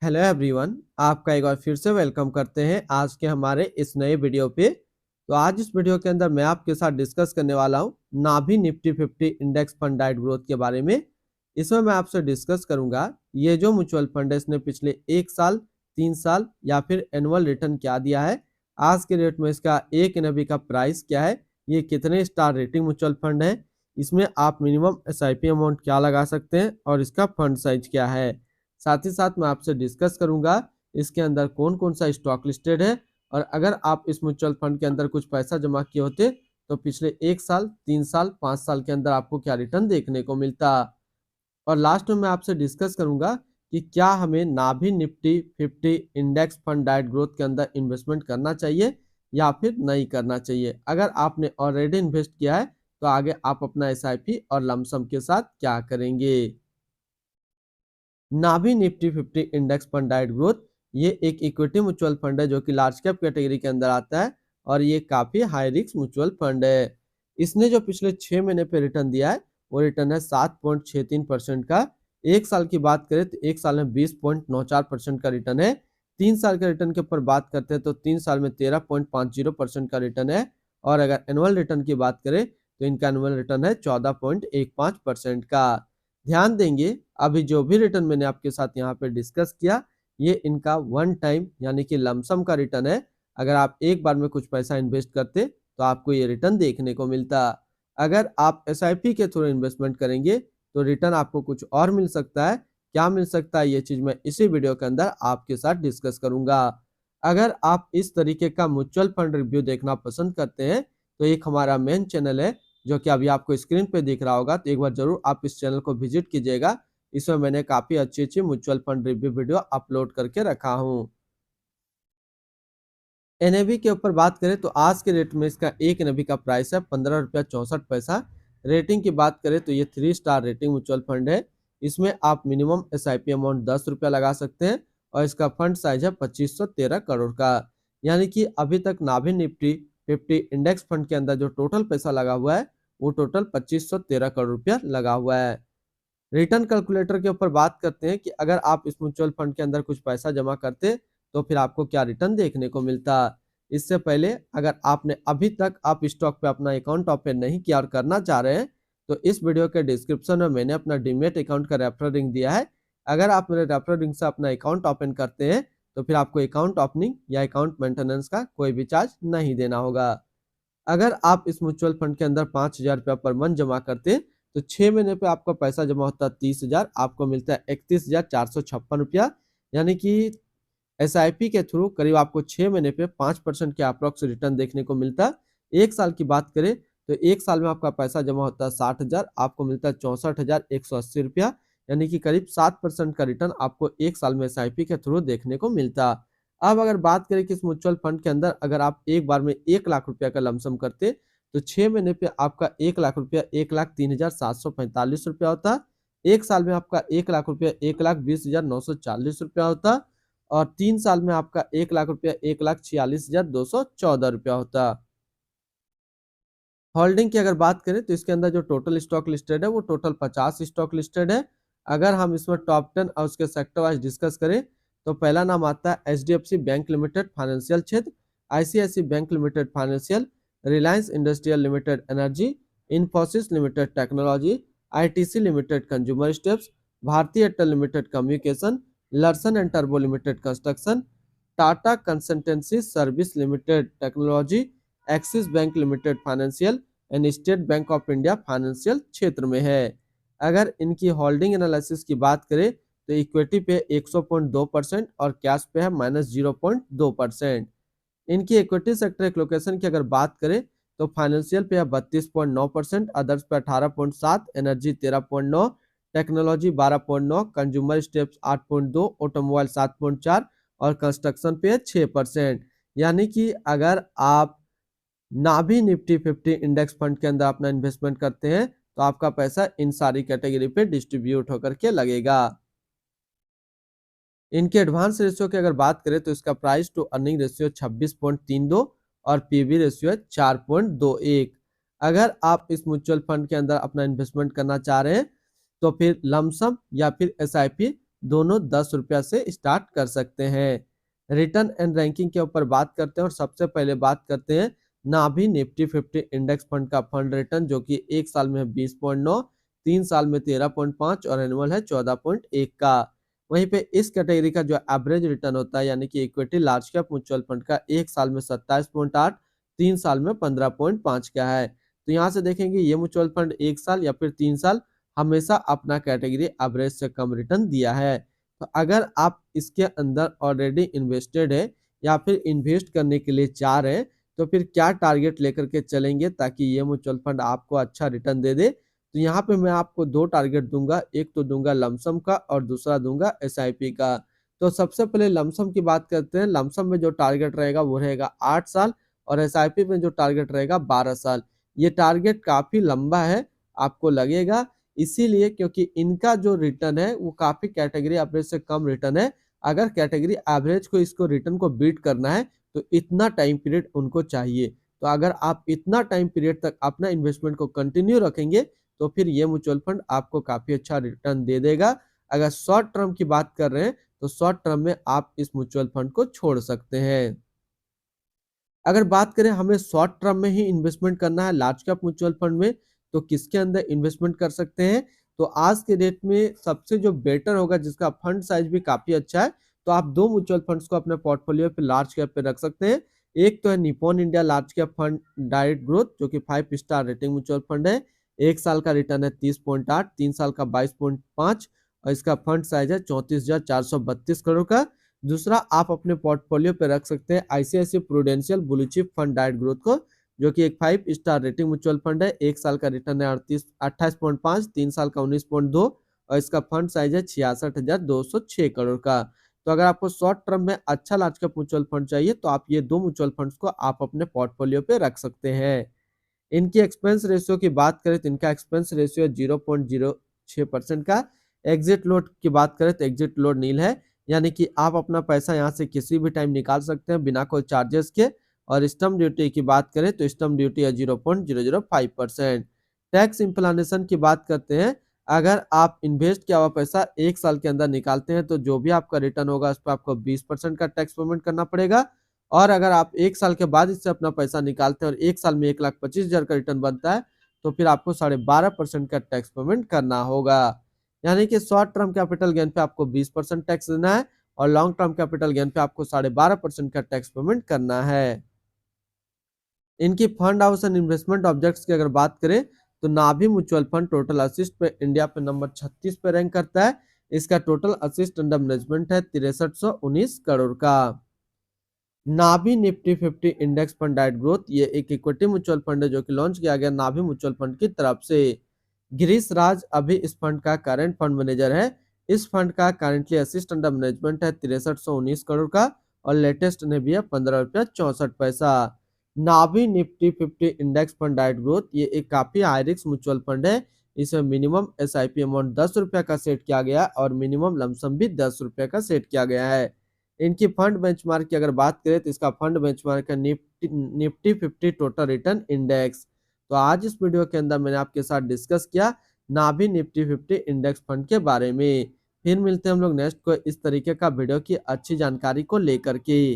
Hello everyone, आपका एक बार फिर से वेलकम करते हैं आज के हमारे इस नए वीडियो पे। तो आज इस वीडियो के अंदर मैं आपके साथ डिस्कस करने वाला हूं नाभी निफ्टी 50 इंडेक्स फंड डाइट ग्रोथ के बारे में। इसमें मैं आपसे डिस्कस करूंगा ये जो म्यूचुअल फंड है इसने पिछले 1 साल, 3 साल या फिर एनुअल रिटर्न क्या दिया है, आज के डेट में इसका एक एनएवी का प्राइस क्या है, ये कितने स्टार रेटिंग म्यूचुअल फंड है, इसमें आप मिनिमम एसआईपी अमाउंट क्या लगा सकते हैं और इसका फंड साइज क्या है। साथ ही साथ मैं आपसे डिस्कस करूंगा इसके अंदर कौन कौन सा स्टॉक लिस्टेड है और अगर आप इस म्यूचुअल फंड के अंदर कुछ पैसा जमा किए होते तो पिछले 1 साल, 3 साल, 5 साल के अंदर आपको क्या रिटर्न देखने को मिलता। और लास्ट में मैं आपसे डिस्कस करूंगा कि क्या हमें नाभी निफ्टी 50 इंडेक्स फंड डाइट ग्रोथ के अंदर इन्वेस्टमेंट करना चाहिए या फिर नहीं करना चाहिए। अगर आपने ऑलरेडी इन्वेस्ट किया है तो आगे आप अपना एसआईपी और लमसम के साथ क्या करेंगे। नाभी निफ्टी 50 इंडेक्स फंड डाइट ग्रोथ ये एक इक्विटी म्यूचुअल फंड है जो कि लार्ज कैप कैटेगरी के अंदर आता है और ये काफी हाई रिस्क म्यूचुअल फंड है। इसने जो पिछले 6 महीने पे रिटर्न दिया है वो रिटर्न है 7.63% का। 1 साल की बात करें तो 1 साल में 20.94% का रिटर्न है। 3 साल के रिटर्न के ऊपर बात करते हैं तो 3 साल में 13.50% का रिटर्न है। और अगर एनुअल रिटर्न की बात करें तो इनका एनुअल रिटर्न है 14.15% का। ध्यान देंगे अभी जो भी रिटर्न मैंने आपके साथ यहाँ पे डिस्कस किया ये इनका वन टाइम यानी कि लमसम का रिटर्न है। अगर आप एक बार में कुछ पैसा इन्वेस्ट करते तो आपको ये रिटर्न देखने को मिलता। अगर आप एसआईपी के थ्रू इन्वेस्टमेंट करेंगे तो रिटर्न आपको कुछ और मिल सकता है। क्या मिल सकता है ये चीज मैं इसी वीडियो के अंदर आपके साथ डिस्कस करूंगा। अगर आप इस तरीके का म्यूचुअल फंड रिव्यू देखना पसंद करते हैं तो एक हमारा मेन चैनल है जो कि अभी आपको स्क्रीन पे दिख रहा होगा, तो एक बार जरूर आप इस चैनल को विजिट कीजिएगा। इसमें मैंने काफी अच्छी अच्छी mutual fund review video upload करके रखा हूँ। एनएवी के ऊपर बात करें तो आज के रेट में इसका एक एनएवी का प्राइस है 15 रुपया 64 पैसा। रेटिंग की बात करें तो ये 3 स्टार रेटिंग म्यूचुअल फंड है। इसमें आप मिनिमम एसआईपी अमाउंट 10 रुपया लगा सकते हैं और इसका फंड साइज है 2513 करोड़ का। यानी कि अभी तक नाभी निफ्टी 50 इंडेक्स फंड के अंदर जो टोटल पैसा लगा हुआ है वो टोटल 2513 करोड़ रुपया लगा हुआ है। रिटर्न कैलकुलेटर के ऊपर बात करते हैं कि अगर आप इस म्यूचुअल फंड के अंदर कुछ पैसा जमा करते तो फिर आपको क्या रिटर्न देखने को मिलता। इससे पहले अगर आपने अभी तक आप स्टॉक पे अपना अकाउंट ओपन नहीं किया और करना चाह रहे हैं तो इस वीडियो के डिस्क्रिप्शन में मैंने अपना डीमेट अकाउंट का रेफरल लिंक दिया है। अगर आप मेरे रेफरल लिंक से अपना अकाउंट ओपन करते हैं तो फिर आपको अकाउंट ओपनिंग या अकाउंट मेंटेनेंस का कोई भी चार्ज नहीं देना होगा। अगर आप इस म्यूचुअल फंड के अंदर 5,000 रुपया पर मंथ जमा करते तो 6 महीने पे आपका पैसा जमा होता है 30,000, आपको मिलता है 31,456 रुपया। यानी कि एसआईपी के थ्रू करीब आपको 6 महीने पे 5% के अप्रोक्स रिटर्न देखने को मिलता है। 1 साल की बात करें तो 1 साल में आपका पैसा जमा होता है 60,000, आपको मिलता है 64,180 रुपया। यानी कि करीब 7% का रिटर्न आपको 1 साल में एसआईपी के थ्रू देखने को मिलता। अब अगर बात करें कि इस म्यूचुअल फंड के अंदर अगर आप एक बार में 1 लाख रुपया का लमसम करते तो 6 महीने पे आपका 1 लाख रुपया 1,03,745 रुपया होता। 1 साल में आपका 1 लाख रुपया 1,20,940 रुपया होता और 3 साल में आपका 1 लाख रुपया 1,46,214 रुपया होता। होल्डिंग की अगर बात करें तो इसके अंदर जो टोटल स्टॉक लिस्टेड है वो टोटल 50 स्टॉक लिस्टेड है। अगर हम इसमें टॉप 10 और उसके सेक्टर वाइज डिस्कस करें तो पहला नाम आता है एचडीएफसी बैंक लिमिटेड फाइनेंशियल क्षेत्र, ICIC bank limited financial, Reliance industrial limited energy, Infosys limited technology, ITC limited consumer steps, Bharti Airtel limited communication, Larsen and टर्बो limited construction, Tata consultancy service limited technology, Axis bank limited financial and state bank of India financial क्षेत्र में है। अगर इनकी holding analysis की बात करें तो इक्विटी पे 100.2% और कैश पे है -0.2%। इनकी इक्विटी सेक्टर एलोकेशन की अगर बात करें तो फाइनेंशियल पे है 32.9%, अदर्स पे 18.7%, energy 13.9%, technology 12.9%, consumer steps 8.2%, automobile 7.4% और कंस्ट्रक्शन पे 6%। यानी कि अगर आप नाभी निफ्टी 50 इंडेक्स फंड के अंदर अपना इन्वेस्टमेंट करते हैं तो आपका पैसा इन सारी कैटेगरी पे डिस्ट्रीब्यूट होकर के लगेगा। इनके एडवांस रेशियो की अगर बात करें तो इसका प्राइस टू अर्निंग रेशियो 26.32 और पीवी रेशियो है 4.21। अगर आप इस म्यूचुअल फंड के अंदर अपना इन्वेस्टमेंट करना चाह रहे हैं तो फिर लमसम या फिर एसआईपी दोनों 10 रुपया से स्टार्ट कर सकते हैं। रिटर्न एंड रैंकिंग के ऊपर बात करते हैं और सबसे पहले बात करते हैं नाभी निफ्टी 50 इंडेक्स फंड का फंड रिटर्न, जो कि 1 साल में है 20.9, 3 साल में 13.5 और एनुअल है 14.1 का। वहीं पे इस कैटेगरी का जो एवरेज रिटर्न होता है यानी कि equity large cap mutual fund का 1 साल में 27.8, 3 साल में 15.5 का है। तो यहाँ से देखेंगे ये म्यूचुअल फंड 1 साल या फिर 3 साल हमेशा अपना कैटेगरी एवरेज से कम रिटर्न दिया है। तो अगर आप इसके अंदर ऑलरेडी इन्वेस्टेड है या फिर इन्वेस्ट करने के लिए चाह रहे हैं तो फिर क्या टारगेट लेकर के चलेंगे ताकि ये म्यूचुअल फंड आपको अच्छा रिटर्न दे दे। तो यहाँ पे मैं आपको 2 टारगेट दूंगा, एक तो दूंगा लमसम का और दूसरा दूंगा एसआईपी का। तो सबसे पहले लमसम की बात करते हैं। लमसम में जो टारगेट रहेगा वो रहेगा 8 साल और एसआईपी में जो टारगेट रहेगा 12 साल। ये टारगेट काफी लंबा है आपको लगेगा, इसीलिए क्योंकि इनका जो रिटर्न है वो काफी कैटेगरी एवरेज से कम रिटर्न है। अगर कैटेगरी एवरेज को इसको रिटर्न को बीट करना है तो इतना टाइम पीरियड उनको चाहिए। तो अगर आप इतना टाइम पीरियड तक अपना इन्वेस्टमेंट को कंटिन्यू रखेंगे तो फिर ये म्यूचुअल फंड आपको काफी अच्छा रिटर्न दे देगा। अगर शॉर्ट टर्म की बात कर रहे हैं तो शॉर्ट टर्म में आप इस म्यूचुअल फंड को छोड़ सकते हैं। अगर बात करें हमें शॉर्ट टर्म में ही इन्वेस्टमेंट करना है लार्ज कैप म्यूचुअल फंड में, तो किसके अंदर इन्वेस्टमेंट कर सकते हैं। तो आज के डेट में सबसे जो बेटर होगा जिसका फंड साइज भी काफी अच्छा है, तो आप 2 म्यूचुअल फंड्स को अपने पोर्टफोलियो पे लार्ज कैप पे रख सकते हैं। एक तो है Nippon India large cap fund direct growth, जो कि 5 स्टार रेटिंग म्यूचुअल फंड है। 1 साल का रिटर्न है 30.8, 3 साल का 22.5 और इसका फंड साइज है 34,432 करोड़ का। दूसरा आप अपने पोर्टफोलियो पे रख सकते हैं ICICI prudential blue chip fund direct growth को, जो कि एक 5 स्टार रेटिंग म्यूचुअल फंड है। 1 साल का रिटर्न है 28.5, 3 साल का 19.2 और इसका फंड साइज है 66,206 करोड़ का। तो अगर आपको शॉर्ट टर्म में अच्छा लार्ज कैप म्यूचुअल फंड चाहिए तो आप ये 2 म्यूचुअल फंड्स को आप अपने पोर्टफोलियो पे रख सकते हैं। इनकी एक्सपेंस रेशियो की बात करें तो इनका एक्सपेंस रेशियो 0.06% का। एग्जिट लोड की बात करें तो एग्जिट लोड नील है, यानी कि आप अपना पैसा यहाँ से किसी भी टाइम निकाल सकते हैं बिना कोई चार्जेस के। और स्टम्प ड्यूटी की बात करें तो स्टम्प ड्यूटी है 0.005%। टैक्स इम्प्लानेशन की बात करते हैं। अगर आप इन्वेस्ट किया हुआ पैसा 1 साल के अंदर निकालते हैं तो जो भी आपका रिटर्न होगा उस पर आपको 20% का टैक्स पेमेंट करना पड़ेगा। और अगर आप 1 साल के बाद इससे अपना पैसा निकालते हैं और 1 साल में 1,25,000 का रिटर्न बनता है तो फिर आपको 12.5% का टैक्स पेमेंट करना होगा। यानी कि शॉर्ट टर्म कैपिटल गेन पे आपको 20% टैक्स देना है और लॉन्ग टर्म कैपिटल गेन पे आपको 12.5% का टैक्स पेमेंट करना है। इनकी fund house and investment objects की अगर बात करें तो नाभी म्यूचुअल फंड टोटल असिस्ट पे इंडिया पे नंबर 36 पे रैंक करता है। इसका टोटल असिस्ट अंडर मैनेजमेंट है 6319 करोड़ का। नाभी निफ्टी 50 इंडेक्स फंड डाइट ग्रोथ ये एक इक्विटी म्यूचुअल फंड है जो कि लॉन्च किया गया नाभी म्यूचुअल फंड की तरफ से। गिरीश राज अभी इस फंड का करंट फंड मैनेजर है। इस फंड का करंटली असिस्ट अंडर मैनेजमेंट है 6319 करोड़ का और लेटेस्ट ने भी है 15 रुपया 64 पैसा। नाभी निफ्टी 50 इंडेक्स फंड डाइट ग्रोथ ये एक काफी हाई रिस्क म्यूचुअल फंड है। इसमें मिनिमम एसआईपी अमाउंट 10 रुपया का सेट किया गया और मिनिमम लमसम भी 10 रुपया का सेट किया गया है। इनकी फंड बेंचमार्क की अगर बात करें तो इसका फंड बेंचमार्क है निफ्टी 50 टोटल रिटर्न इंडेक्स। तो आज इस वीडियो के अंदर मैंने आपके साथ डिस्कस किया नाभी निफ्टी 50 इंडेक्स फंड के बारे में। फिर मिलते हैं हम लोग नेक्स्ट को इस तरीके का वीडियो की अच्छी जानकारी को लेकर के।